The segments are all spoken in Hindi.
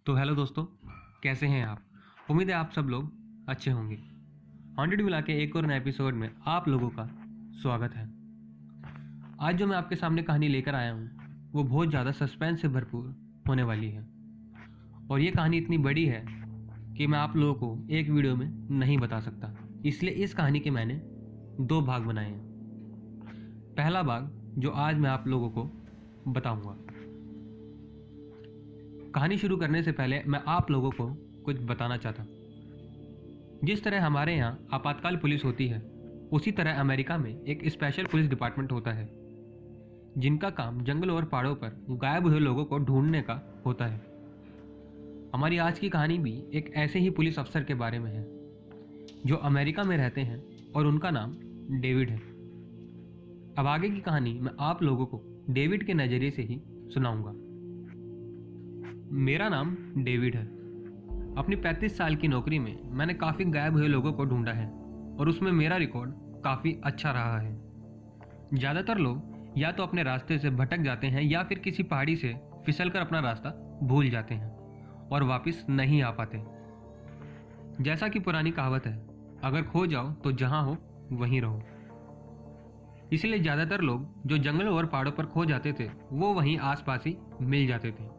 तो हेलो दोस्तों, कैसे हैं आप। उम्मीद है आप सब लोग अच्छे होंगे। हॉन्टेड मिला के एक और नए एपिसोड में आप लोगों का स्वागत है। आज जो मैं आपके सामने कहानी लेकर आया हूँ वो बहुत ज़्यादा सस्पेंस से भरपूर होने वाली है। और ये कहानी इतनी बड़ी है कि मैं आप लोगों को एक वीडियो में नहीं बता सकता, इसलिए इस कहानी के मैंने 2 भाग बनाए हैं। पहला भाग जो आज मैं आप लोगों को बताऊंगा। कहानी शुरू करने से पहले मैं आप लोगों को कुछ बताना चाहता। जिस तरह हमारे यहाँ आपातकाल पुलिस होती है, उसी तरह अमेरिका में एक स्पेशल पुलिस डिपार्टमेंट होता है जिनका काम जंगलों और पहाड़ों पर गायब हुए लोगों को ढूंढने का होता है। हमारी आज की कहानी भी एक ऐसे ही पुलिस अफसर के बारे में है जो अमेरिका में रहते हैं और उनका नाम डेविड है। अब आगे की कहानी मैं आप लोगों को डेविड के नज़रिए से ही सुनाऊंगा। मेरा नाम डेविड है। अपनी 35 साल की नौकरी में मैंने काफ़ी गायब हुए लोगों को ढूंढा है और उसमें मेरा रिकॉर्ड काफ़ी अच्छा रहा है। ज़्यादातर लोग या तो अपने रास्ते से भटक जाते हैं या फिर किसी पहाड़ी से फिसलकर अपना रास्ता भूल जाते हैं और वापस नहीं आ पाते। जैसा कि पुरानी कहावत है, अगर खो जाओ तो जहाँ हो वहीं रहो। इसलिए ज़्यादातर लोग जो जंगलों और पहाड़ों पर खो जाते थे वो वहीं आसपास ही मिल जाते थे।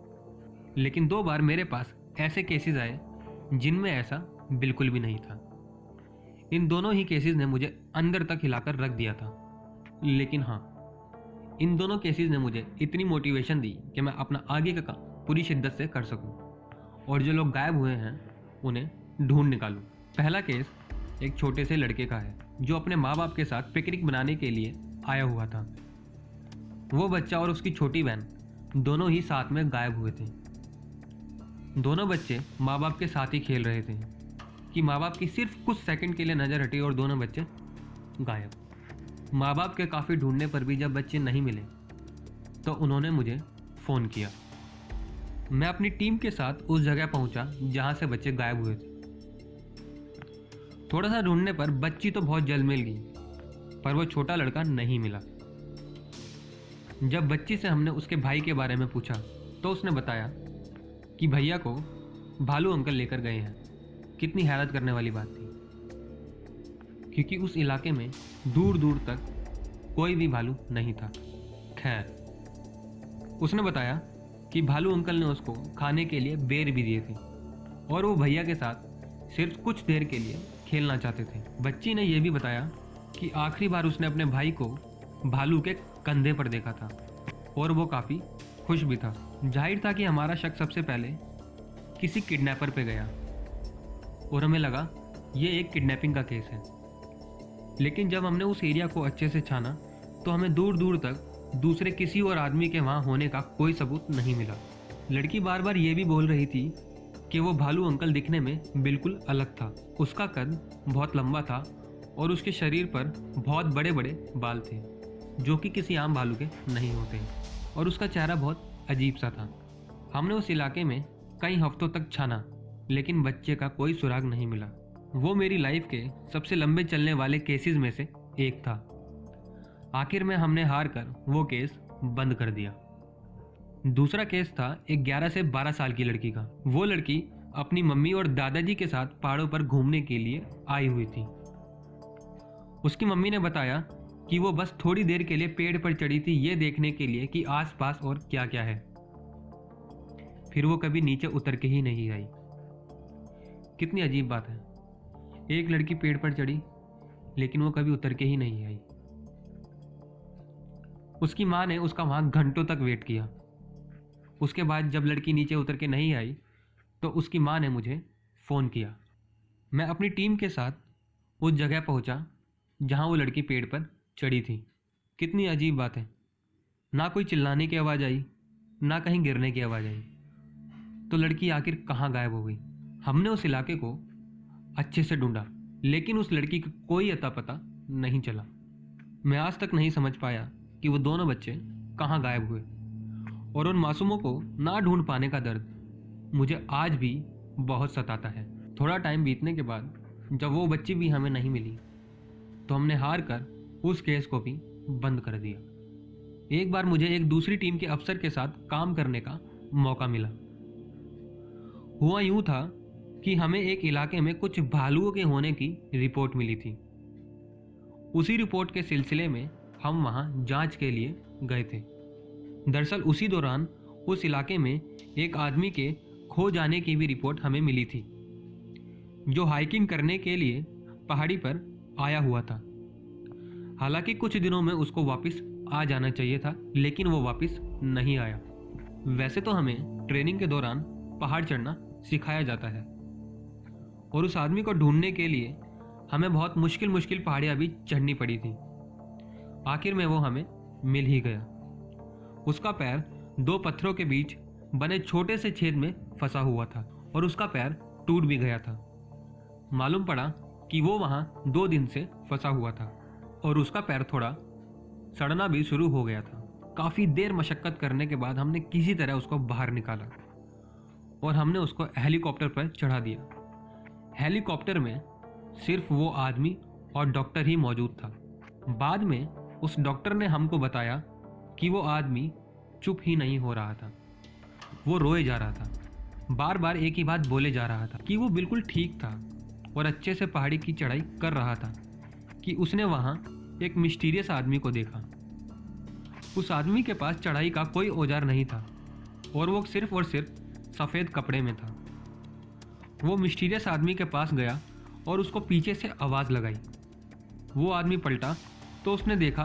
लेकिन 2 बार मेरे पास ऐसे केसेस आए जिनमें ऐसा बिल्कुल भी नहीं था। इन दोनों ही केसेस ने मुझे अंदर तक हिलाकर रख दिया था। लेकिन हाँ, इन दोनों केसेस ने मुझे इतनी मोटिवेशन दी कि मैं अपना आगे का काम पूरी शिद्दत से कर सकूं और जो लोग गायब हुए हैं उन्हें ढूंढ निकालूं। पहला केस एक छोटे से लड़के का है जो अपने माँ बाप के साथ पिकनिक मनाने के लिए आया हुआ था। वो बच्चा और उसकी छोटी बहन दोनों ही साथ में गायब हुए थे। दोनों बच्चे माँ बाप के साथ ही खेल रहे थे कि माँ बाप की सिर्फ कुछ सेकंड के लिए नज़र हटी और दोनों बच्चे गायब। माँ बाप के काफ़ी ढूंढने पर भी जब बच्चे नहीं मिले तो उन्होंने मुझे फ़ोन किया। मैं अपनी टीम के साथ उस जगह पहुंचा जहां से बच्चे गायब हुए थे। थोड़ा सा ढूंढने पर बच्ची तो बहुत जल्द मिल गई, पर वो छोटा लड़का नहीं मिला। जब बच्ची से हमने उसके भाई के बारे में पूछा तो उसने बताया कि भैया को भालू अंकल लेकर गए हैं। कितनी हैरत करने वाली बात थी, क्योंकि उस इलाके में दूर दूर तक कोई भी भालू नहीं था। खैर, उसने बताया कि भालू अंकल ने उसको खाने के लिए बेर भी दिए थे और वो भैया के साथ सिर्फ कुछ देर के लिए खेलना चाहते थे। बच्ची ने यह भी बताया कि आखिरी बार उसने अपने भाई को भालू के कंधे पर देखा था और वो काफ़ी खुश भी था। जाहिर था कि हमारा शक सबसे पहले किसी किडनैपर पे गया और हमें लगा ये एक किडनैपिंग का केस है। लेकिन जब हमने उस एरिया को अच्छे से छाना तो हमें दूर दूर तक दूसरे किसी और आदमी के वहाँ होने का कोई सबूत नहीं मिला। लड़की बार बार ये भी बोल रही थी कि वो भालू अंकल दिखने में बिल्कुल अलग था। उसका कद बहुत लंबा था और उसके शरीर पर बहुत बड़े बड़े बाल थे जो कि किसी आम भालू के नहीं होते, और उसका चेहरा बहुत अजीब सा था। हमने उस इलाके में कई हफ्तों तक छाना लेकिन बच्चे का कोई सुराग नहीं मिला। वो मेरी लाइफ के सबसे लंबे चलने वाले केसेस में से एक था। आखिर में हमने हार कर वो केस बंद कर दिया। दूसरा केस था एक 11 से 12 साल की लड़की का। वो लड़की अपनी मम्मी और दादाजी के साथ पहाड़ों पर घूमने के लिए आई हुई थी। उसकी मम्मी ने बताया कि वो बस थोड़ी देर के लिए पेड़ पर चढ़ी थी ये देखने के लिए कि आसपास और क्या क्या है, फिर वो कभी नीचे उतर के ही नहीं आई। कितनी अजीब बात है, एक लड़की पेड़ पर चढ़ी लेकिन वो कभी उतर के ही नहीं आई। उसकी माँ ने उसका वहाँ घंटों तक वेट किया। उसके बाद जब लड़की नीचे उतर के नहीं आई तो उसकी माँ ने मुझे फ़ोन किया। मैं अपनी टीम के साथ उस जगह पहुँचा जहाँ वो लड़की पेड़ पर चढ़ी थी। कितनी अजीब बात है, ना कोई चिल्लाने की आवाज़ आई ना कहीं गिरने की आवाज़ आई। तो लड़की आखिर कहाँ गायब हो गई। हमने उस इलाके को अच्छे से ढूंढा लेकिन उस लड़की का कोई अता पता नहीं चला। मैं आज तक नहीं समझ पाया कि वो दोनों बच्चे कहाँ गायब हुए, और उन मासूमों को ना ढूंढ पाने का दर्द मुझे आज भी बहुत सताता है। थोड़ा टाइम बीतने के बाद जब वो बच्ची भी हमें नहीं मिली तो हमने हार कर उस केस को भी बंद कर दिया। एक बार मुझे एक दूसरी टीम के अफसर के साथ काम करने का मौका मिला। हुआ यूं था कि हमें एक इलाके में कुछ भालुओं के होने की रिपोर्ट मिली थी। उसी रिपोर्ट के सिलसिले में हम वहां जांच के लिए गए थे। दरअसल उसी दौरान उस इलाके में एक आदमी के खो जाने की भी रिपोर्ट हमें मिली थी, जो हाइकिंग करने के लिए पहाड़ी पर आया हुआ था। हालांकि कुछ दिनों में उसको वापस आ जाना चाहिए था, लेकिन वो वापस नहीं आया। वैसे तो हमें ट्रेनिंग के दौरान पहाड़ चढ़ना सिखाया जाता है, और उस आदमी को ढूंढने के लिए हमें बहुत मुश्किल मुश्किल पहाड़ियाँ भी चढ़नी पड़ी थी। आखिर में वो हमें मिल ही गया। उसका पैर दो पत्थरों के बीच बने छोटे से छेद में फंसा हुआ था, और उसका पैर टूट भी गया था। मालूम पड़ा कि वो वहाँ 2 दिन से फंसा हुआ था, और उसका पैर थोड़ा सड़ना भी शुरू हो गया था। काफ़ी देर मशक्क़त करने के बाद हमने किसी तरह उसको बाहर निकाला, और हमने उसको हेलीकॉप्टर पर चढ़ा दिया। हेलीकॉप्टर में सिर्फ वो आदमी और डॉक्टर ही मौजूद था। बाद में उस डॉक्टर ने हमको बताया कि वो आदमी चुप ही नहीं हो रहा था। वो रोए जा रहा था, बार बार एक ही बात बोले जा रहा था कि वो बिल्कुल ठीक था और अच्छे से पहाड़ी की चढ़ाई कर रहा था, कि उसने वहाँ एक मिस्टीरियस आदमी को देखा। उस आदमी के पास चढ़ाई का कोई औजार नहीं था, और वो सिर्फ और सिर्फ सफ़ेद कपड़े में था। वो मिस्टीरियस आदमी के पास गया और उसको पीछे से आवाज़ लगाई। वो आदमी पलटा तो उसने देखा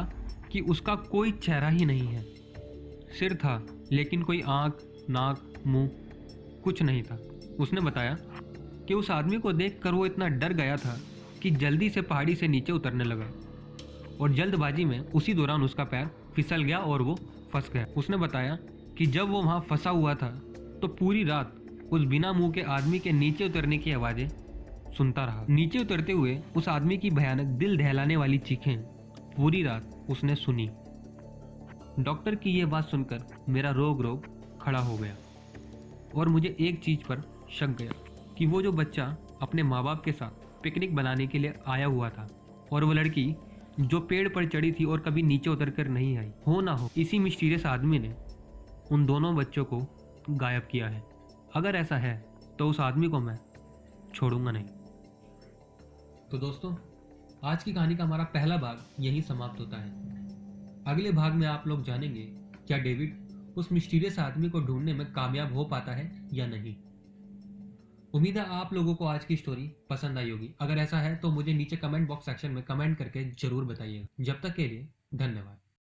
कि उसका कोई चेहरा ही नहीं है। सिर था, लेकिन कोई आँख, नाक, मुंह कुछ नहीं था। उसने बताया कि उस आदमी को देखकर वो इतना डर गया था कि जल्दी से पहाड़ी से नीचे उतरने लगा, और जल्दबाजी में उसी दौरान उसका पैर फिसल गया और वो फंस गया। उसने बताया कि जब वो वहाँ फंसा हुआ था तो पूरी रात उस बिना मुंह के आदमी के नीचे उतरने की आवाज़ें सुनता रहा। नीचे उतरते हुए उस आदमी की भयानक दिल दहलाने वाली चीखें पूरी रात उसने सुनी। डॉक्टर की ये बात सुनकर मेरा रोग खड़ा हो गया, और मुझे एक चीज़ पर शक गया कि वो जो बच्चा अपने माँ बाप के साथ पिकनिक बनाने के लिए आया हुआ था, और वो लड़की जो पेड़ पर चढ़ी थी और कभी नीचे उतर कर नहीं आई, हो ना हो इसी मिस्टीरियस आदमी ने उन दोनों बच्चों को गायब किया है। अगर ऐसा है तो उस आदमी को मैं छोड़ूंगा नहीं। तो दोस्तों, आज की कहानी का हमारा पहला भाग यही समाप्त होता है। अगले भाग में आप लोग जानेंगे क्या डेविड उस मिस्टीरियस आदमी को ढूंढने में कामयाब हो पाता है या नहीं। उम्मीद है आप लोगों को आज की स्टोरी पसंद आई होगी। अगर ऐसा है तो मुझे नीचे कमेंट बॉक्स सेक्शन में कमेंट करके जरूर बताइएगा। जब तक के लिए धन्यवाद।